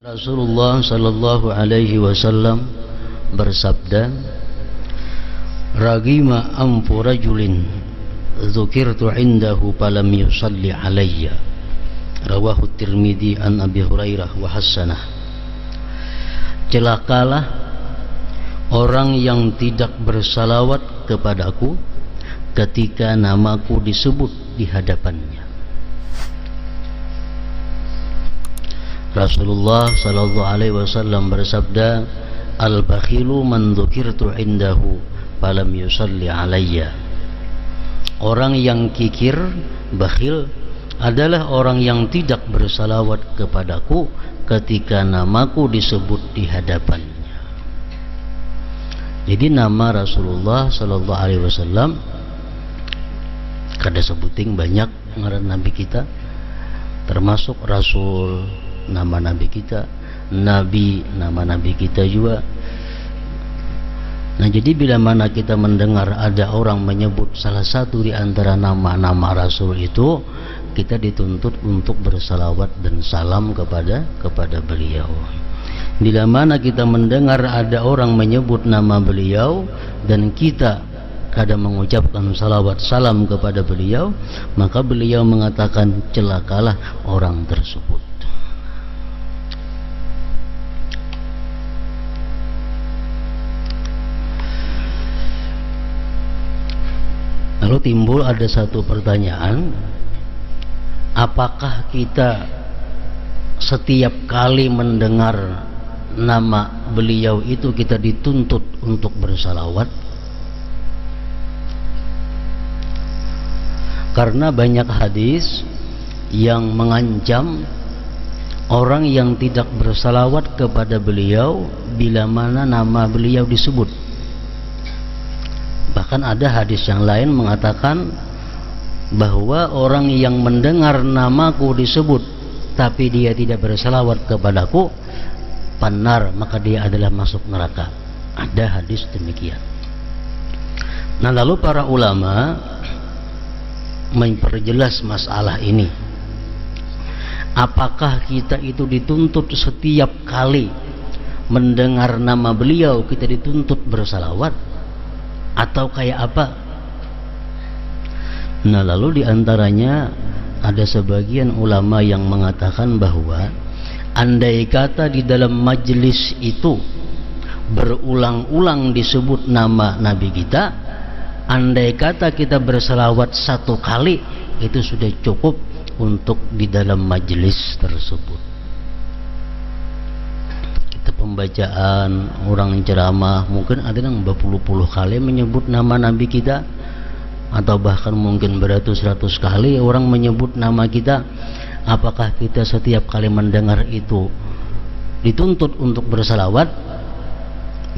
Rasulullah sallallahu alaihi wasallam bersabda, "Ragima amfu rajulin dzukirtu indahu falam yusalli alayya." Rawahu Tirmidzi an Abi Hurairah wa hasanah. Celakalah orang yang tidak bersalawat kepadaku ketika namaku disebut di hadapannya. Rasulullah sallallahu alaihi wasallam bersabda, "Al-bakhilu man dzukirtu indahu falam yusalli alayya." Orang yang kikir, bakhil adalah orang yang tidak bersalawat kepadaku ketika namaku disebut di hadapannya. Jadi nama Rasulullah sallallahu alaihi wasallam kada sebuting banyak ngaran nabi kita, termasuk Rasul nama nabi kita, nabi nama nabi kita juga. Nah, jadi bila mana kita mendengar ada orang menyebut salah satu di antara nama-nama Rasul itu, kita dituntut untuk bersalawat dan salam kepada beliau. Bila mana kita mendengar ada orang menyebut nama beliau dan kita kadang mengucapkan salawat salam kepada beliau, maka beliau mengatakan celakalah orang tersebut. Lalu timbul ada satu pertanyaan, apakah kita setiap kali mendengar nama beliau itu kita dituntut untuk bersalawat? Karena banyak hadis yang mengancam orang yang tidak bersalawat kepada beliau bila mana nama beliau disebut. Bahkan ada hadis yang lain mengatakan bahwa orang yang mendengar namaku disebut tapi dia tidak bersalawat kepadaku, pannar, maka dia adalah masuk neraka. Ada hadis demikian. Nah, lalu para ulama memperjelas masalah ini. Apakah kita itu dituntut setiap kali mendengar nama beliau kita dituntut bersalawat, atau kayak apa? Nah, lalu diantaranya ada sebagian ulama yang mengatakan bahwa andai kata di dalam majelis itu berulang-ulang disebut nama Nabi kita, andai kata kita berselawat satu kali, itu sudah cukup untuk di dalam majelis tersebut. Pembacaan orang ceramah mungkin ada yang berpuluh-puluh kali menyebut nama Nabi kita, atau bahkan mungkin beratus-ratus kali orang menyebut nama kita. Apakah kita setiap kali mendengar itu dituntut untuk bersalawat?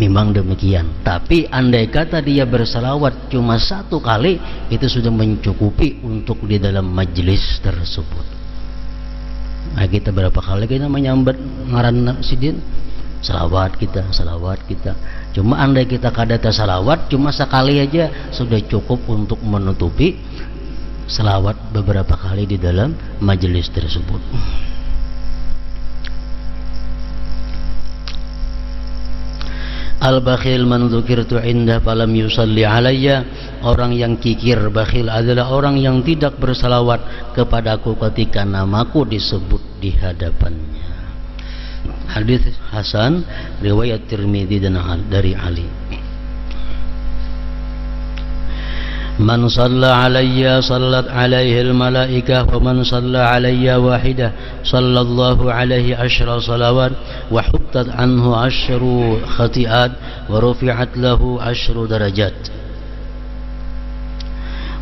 Memang demikian. Tapi andai kata dia bersalawat cuma satu kali, itu sudah mencukupi untuk di dalam majelis tersebut. Nah, kita berapa kali kita menyambat ngaran sidin? Salawat kita. Cuma andai kita kadata salawat cuma sekali aja sudah cukup untuk menutupi salawat beberapa kali di dalam majelis tersebut. Al-bakhil man dzukirtu indah falam yusalli alayya. Orang yang kikir, bakhil adalah orang yang tidak bersalawat kepadaku ketika namaku disebut di hadapannya. Hadis hasan riwayat Tirmidzi dan dari Ali. Man shalla alayya sallat alaihi al-malaikah wa man shalla alayya wahidah sallallahu alaihi asyra salawat wa huttat anhu asyru khati'at wa rufi'at lahu asyru darajat.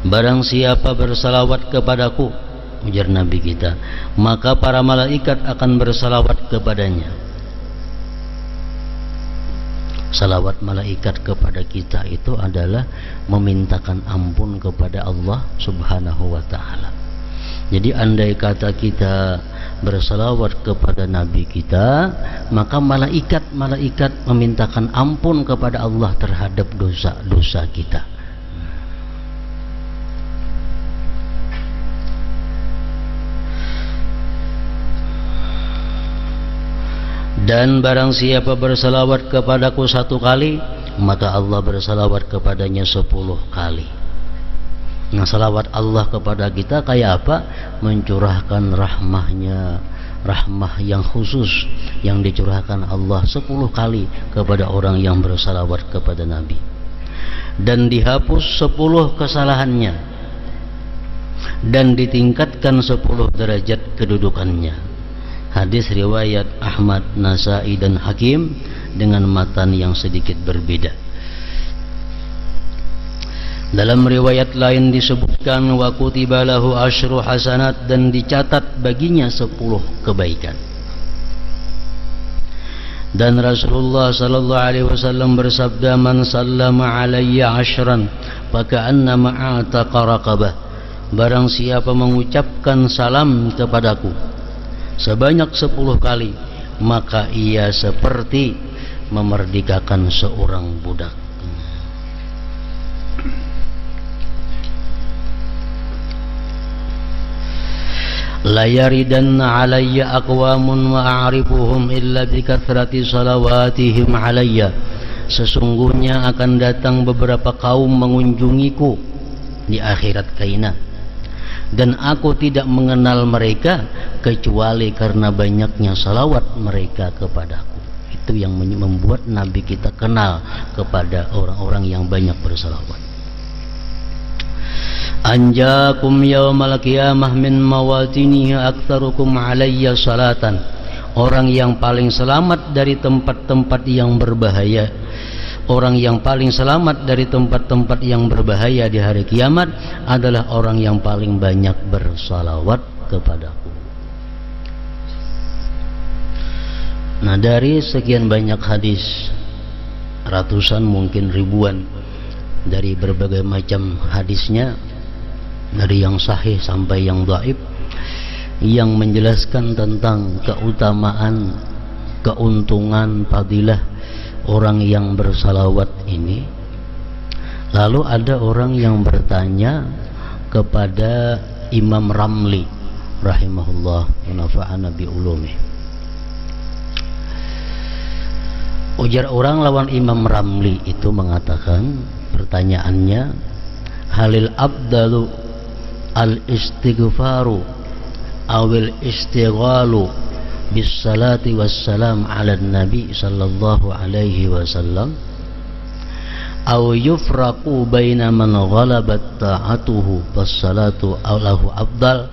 Barang siapa bersalawat kepadaku, ujar Nabi kita, maka para malaikat akan bersalawat kepadanya. Salawat malaikat kepada kita itu adalah memintakan ampun kepada Allah subhanahu wa ta'ala. Jadi andai kata kita bersalawat kepada Nabi kita, maka malaikat memintakan ampun kepada Allah terhadap dosa-dosa kita. Dan barang siapa bersalawat kepadaku 1 kali, maka Allah bersalawat kepadanya 10 kali. Nah, salawat Allah kepada kita kayak apa? Mencurahkan rahmahnya, rahmah yang khusus yang dicurahkan Allah 10 kali kepada orang yang bersalawat kepada Nabi, dan dihapus 10 kesalahannya, dan ditingkatkan 10 derajat kedudukannya. Hadis riwayat Ahmad, Nasai dan Hakim dengan matan yang sedikit berbeda. Dalam riwayat lain disebutkan wa kutiba lahu asyru hasanat, dan dicatat baginya 10 kebaikan. Dan Rasulullah sallallahu alaihi wasallam bersabda, man sallama alayya asyran faka'annama a'taqa raqabah. Barang siapa mengucapkan salam kepadaku sebanyak 10 kali, maka ia seperti memerdekakan seorang budak. La yaridanna alayya aqwamun wa a'rifuhum illa bikathrati salawatihim alayya. Sesungguhnya akan datang beberapa kaum mengunjungiku di akhirat kaina, dan aku tidak mengenal mereka kecuali karena banyaknya salawat mereka kepadaku. Itu yang membuat Nabi kita kenal kepada orang-orang yang banyak bersalawat. Anjakum yaumal qiyamah min mawatinihi aktsarukum alayya salatan. Orang yang paling selamat dari tempat-tempat yang berbahaya, orang yang paling selamat dari tempat-tempat yang berbahaya di hari kiamat adalah orang yang paling banyak bersalawat kepadaku. Nah, dari sekian banyak hadis, ratusan mungkin ribuan, dari berbagai macam hadisnya, dari yang sahih sampai yang dhaif, yang menjelaskan tentang keutamaan, keuntungan, fadilah orang yang bersalawat ini. Lalu ada orang yang bertanya kepada Imam Ramli rahimahullah wa nafa'ana bi ulumih. Ujar orang lawan Imam Ramli itu mengatakan, pertanyaannya, halil abdalu al-istighfaru awil istighalu bis salati wassalam ala nabi sallallahu alaihi wasallam aw yufraqu baina man ghalabat ta'atuhu was salatu lahu afdal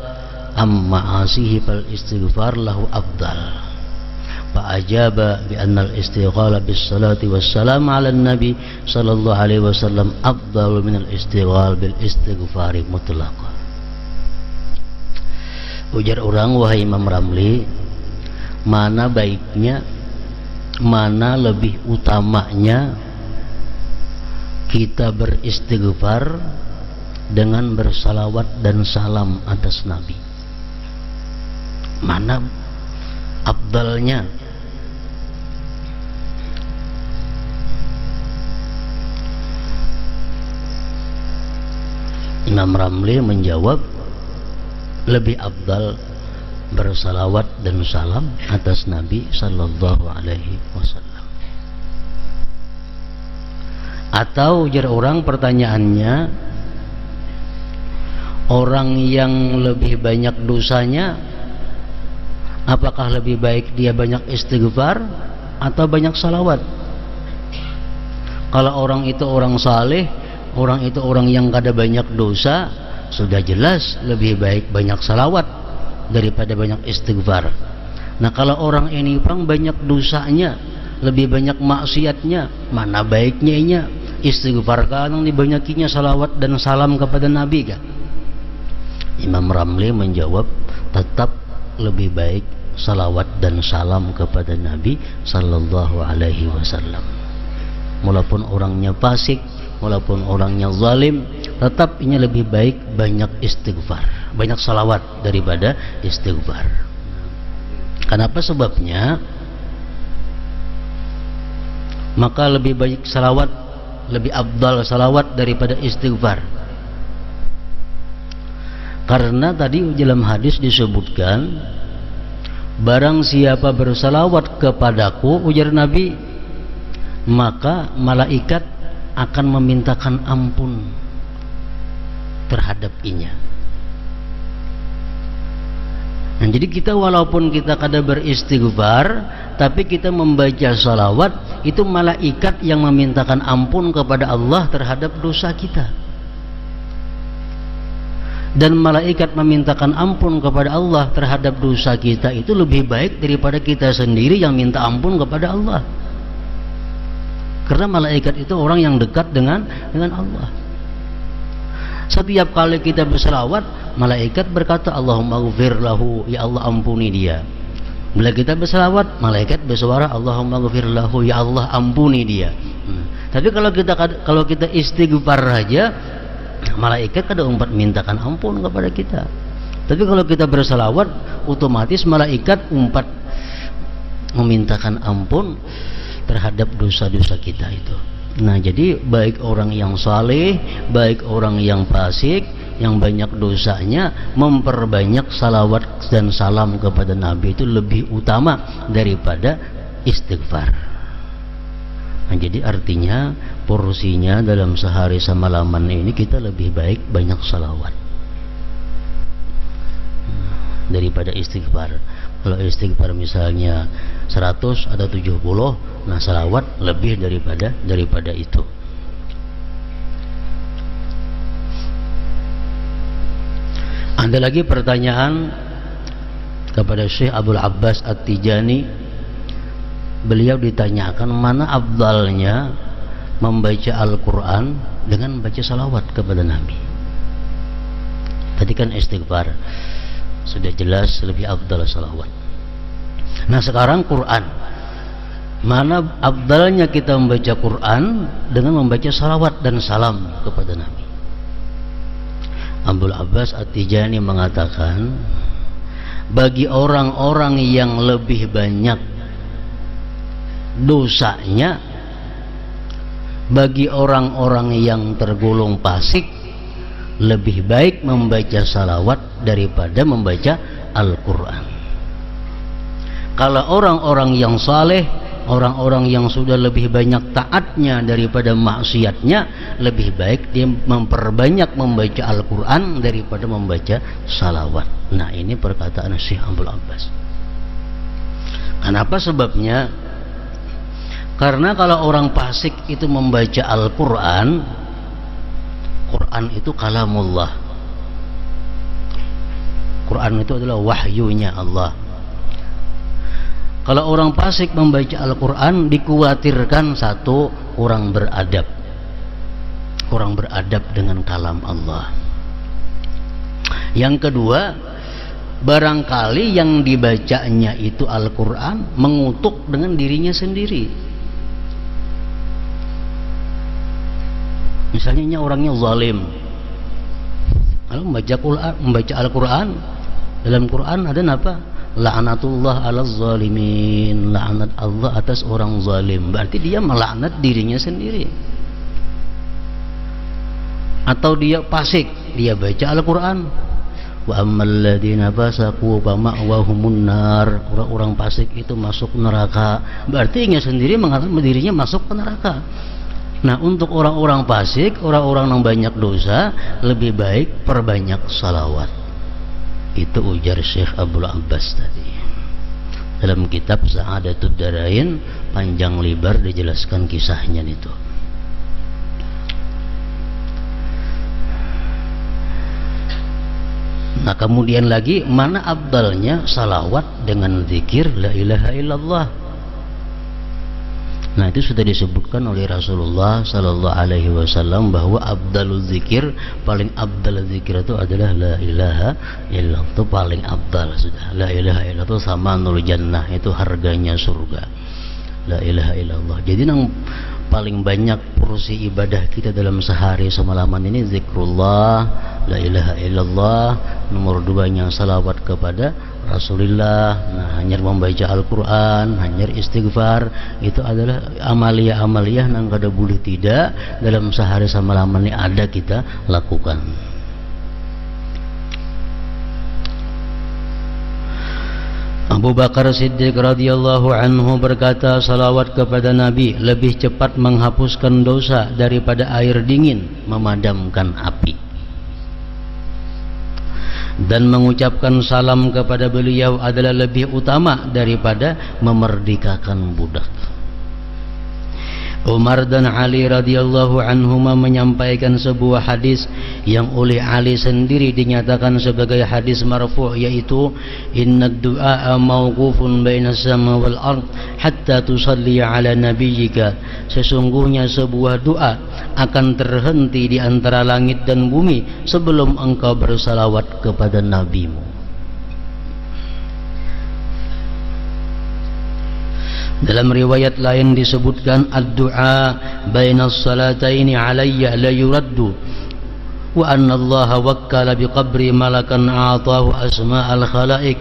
am ma'asihi fal istighfar lahu afdal. Fa'ajaba bi anna al-istighala bis salati wassalam ala nabi sallallahu alaihi wasallam afdalu min al-istighal bil istighfari mutlaqan. Ujar orang, wahai Imam Ramli, mana baiknya, mana lebih utamanya kita beristighfar dengan bersalawat dan salam atas Nabi? Mana afdalnya? Imam Ramli menjawab, lebih afdal bersalawat dan salam atas Nabi sallallahu alaihi wasallam. Atau ujar orang, pertanyaannya, orang yang lebih banyak dosanya, apakah lebih baik dia banyak istighfar atau banyak salawat? Kalau orang itu orang saleh, orang itu orang yang kada banyak dosa, sudah jelas lebih baik banyak salawat daripada banyak istighfar. Nah, kalau orang ini pang banyak dosanya, lebih banyak maksiatnya, mana baiknya istighfar kan dibanyakinya salawat dan salam kepada Nabi kan? Imam Ramli menjawab, tetap lebih baik salawat dan salam kepada Nabi sallallahu alaihi wasallam. Walaupun orangnya fasik, walaupun orangnya zalim, tetap ini lebih baik banyak istighfar, banyak salawat daripada istighfar. Kenapa sebabnya? Maka lebih baik salawat, lebih afdal salawat daripada istighfar. Karena tadi dalam hadis disebutkan barang siapa bersalawat kepadaku, ujar Nabi, maka malaikat akan memintakan ampun terhadap inya. Nah, jadi kita walaupun kita kada beristighfar, tapi kita membaca salawat, itu malaikat yang memintakan ampun kepada Allah terhadap dosa kita. Dan malaikat memintakan ampun kepada Allah terhadap dosa kita itu lebih baik daripada kita sendiri yang minta ampun kepada Allah. Karena malaikat itu orang yang dekat dengan Allah. Setiap kali kita berselawat, malaikat berkata, Allahumma ghfir lahu, ya Allah ampuni dia. Bila kita berselawat, malaikat bersuara, Allahumma ghfir lahu, ya Allah ampuni dia. Tapi kalau kita istighfar saja, malaikat kada umpat mintakan ampun kepada kita. Tapi kalau kita berselawat, otomatis malaikat umpat memintakan ampun terhadap dosa-dosa kita itu. Nah, jadi baik orang yang saleh, baik orang yang fasik, yang banyak dosanya, memperbanyak salawat dan salam kepada Nabi itu lebih utama daripada istighfar. Nah, jadi artinya porsinya dalam sehari semalaman ini kita lebih baik banyak salawat daripada istighfar. Kalau istighfar misalnya 100 atau 70, nah salawat lebih daripada itu. Ada lagi pertanyaan kepada Syekh Abdul Abbas At-Tijani. Beliau ditanyakan mana afdalnya membaca Al-Quran dengan membaca salawat kepada Nabi. Tadi kan istighfar, sudah jelas lebih afdal salawat. Nah sekarang Quran, mana afdalnya kita membaca Quran dengan membaca salawat dan salam kepada Nabi? Abdul Abbas At-Tijani mengatakan, bagi orang-orang yang lebih banyak dosanya, bagi orang-orang yang tergolong fasik, lebih baik membaca salawat daripada membaca Al-Quran. Kalau orang-orang yang saleh, orang-orang yang sudah lebih banyak taatnya daripada maksiatnya, lebih baik dia memperbanyak membaca Al-Quran daripada membaca salawat. Nah, ini perkataan Syekh Abdul Abbas. Kenapa sebabnya? Karena kalau orang fasik itu membaca Al-Quran, Quran itu kalamullah. Quran itu adalah wahyunya Allah. Kalau orang fasik membaca Al-Quran, dikhawatirkan satu, kurang beradab dengan kalam Allah. Yang kedua, barangkali yang dibacanya itu Al-Quran mengutuk dengan dirinya sendiri. Misalnya orangnya zalim, kalau membaca Al-Quran, dalam Quran ada apa? La'natullah ala zalimin, laknat Allah atas orang zalim. Berarti dia melaknat dirinya sendiri. Atau dia fasik, dia baca Al-Quran, wa ammal ladzina fasaqu fa ma'wahumun nar, orang-orang fasik itu masuk neraka. Berarti dia sendiri mengatakan dirinya masuk ke neraka. Nah, untuk orang-orang fasik, orang-orang yang banyak dosa, lebih baik perbanyak salawat. Itu ujar Syekh Abdul Abbas tadi. Dalam kitab Sa'adatud Darain, panjang lebar dijelaskan kisahnya itu. Nah, kemudian lagi, mana afdalnya salawat dengan zikir la ilaha illallah. Nah, itu sudah disebutkan oleh Rasulullah Sallallahu Alaihi Wasallam bahwa abdalul zikir, paling abdal zikir itu adalah la ilaha illallah. Itu paling abdal sudah. La ilaha illallah itu sama nul jannah, itu harganya surga. La ilaha illallah. Jadi yang paling banyak porsi ibadah kita dalam sehari semalaman ini zikrullah, la ilaha illallah. Nomor 2-nya salawat kepada Rasulullah. Nah, hanya membaca Al-Quran, hanya istighfar, itu adalah amalia-amalia yang kada boleh tidak dalam sehari semalaman ini ada kita lakukan. Abu Bakar Siddiq radhiyallahu anhu berkata, salawat kepada Nabi lebih cepat menghapuskan dosa daripada air dingin memadamkan api. Dan mengucapkan salam kepada beliau adalah lebih utama daripada memerdekakan budak. Umar dan Ali radhiyallahu anhuma menyampaikan sebuah hadis yang oleh Ali sendiri dinyatakan sebagai hadis marfu', yaitu inna du'a mawqufun bainas sama wal ard hatta tusalli ala nabiyyika. Sesungguhnya sebuah doa akan terhenti di antara langit dan bumi sebelum engkau bersalawat kepada nabimu. Dalam riwayat lain disebutkan ad-du'a bainas salataini alayya la yuraddu wa anna Allah wakkala biqabri malakan a'tahu asma'al khalaiq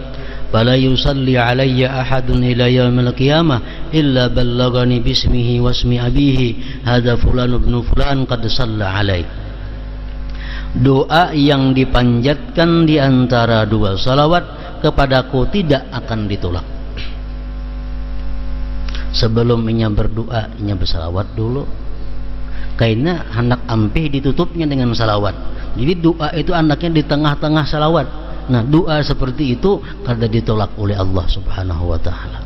fala yusalli alayya ahadun ila yaumil qiyamah illa ballagani bismihi wasmi abihi hadza fulan ibn fulan qad shalla alaihi. Doa yang dipanjatkan di antara dua salawat kepadaku tidak akan ditolak. Sebelum inya berdoa, inya bersalawat dulu. Karena hendak ampe ditutupnya dengan salawat. Jadi doa itu anaknya di tengah-tengah salawat. Nah, doa seperti itu kada ditolak oleh Allah Subhanahu wa taala.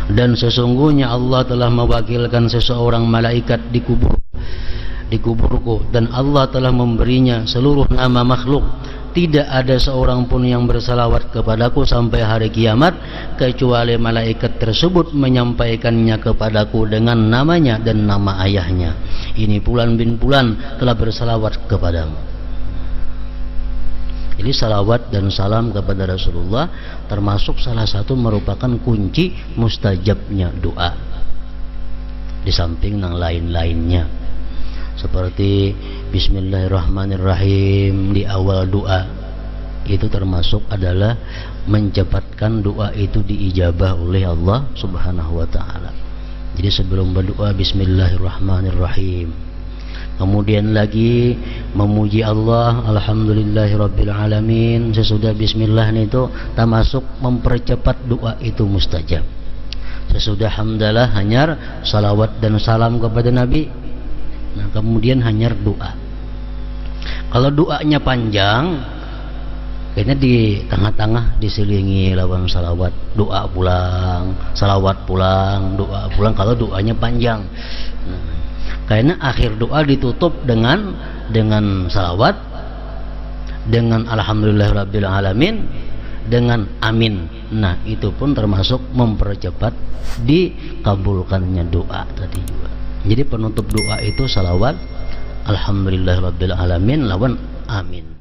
Dan sesungguhnya Allah telah mewakilkan seseorang malaikat di kuburku, dan Allah telah memberinya seluruh nama makhluk. Tidak ada seorang pun yang bersalawat kepadaku sampai hari kiamat kecuali malaikat tersebut menyampaikannya kepadaku dengan namanya dan nama ayahnya. Ini Fulan bin Fulan telah bersalawat kepadamu. Jadi salawat dan salam kepada Rasulullah termasuk salah satu merupakan kunci mustajabnya doa, di samping yang lain-lainnya, seperti Bismillahirrahmanirrahim di awal doa. Itu termasuk adalah mencepatkan doa itu diijabah oleh Allah Subhanahu wa taala. Jadi sebelum berdoa Bismillahirrahmanirrahim. Kemudian lagi memuji Allah, alhamdulillahirabbil alamin. Sesudah bismillah itu termasuk mempercepat doa itu mustajab. Sesudah hamdalah hanyar salawat dan salam kepada Nabi. Nah, kemudian hanyar doa. Kalau doanya panjang, kayaknya di tengah-tengah diselingi lawan salawat, doa pulang, salawat pulang, doa pulang. Kalau doanya panjang, nah, kayaknya akhir doa ditutup dengan salawat, dengan alhamdulillahirabbil alamin, dengan amin. Nah, itu pun termasuk mempercepat dikabulkannya doa tadi juga. Jadi penutup doa itu salawat, alhamdulillahirabbil alamin lawan amin.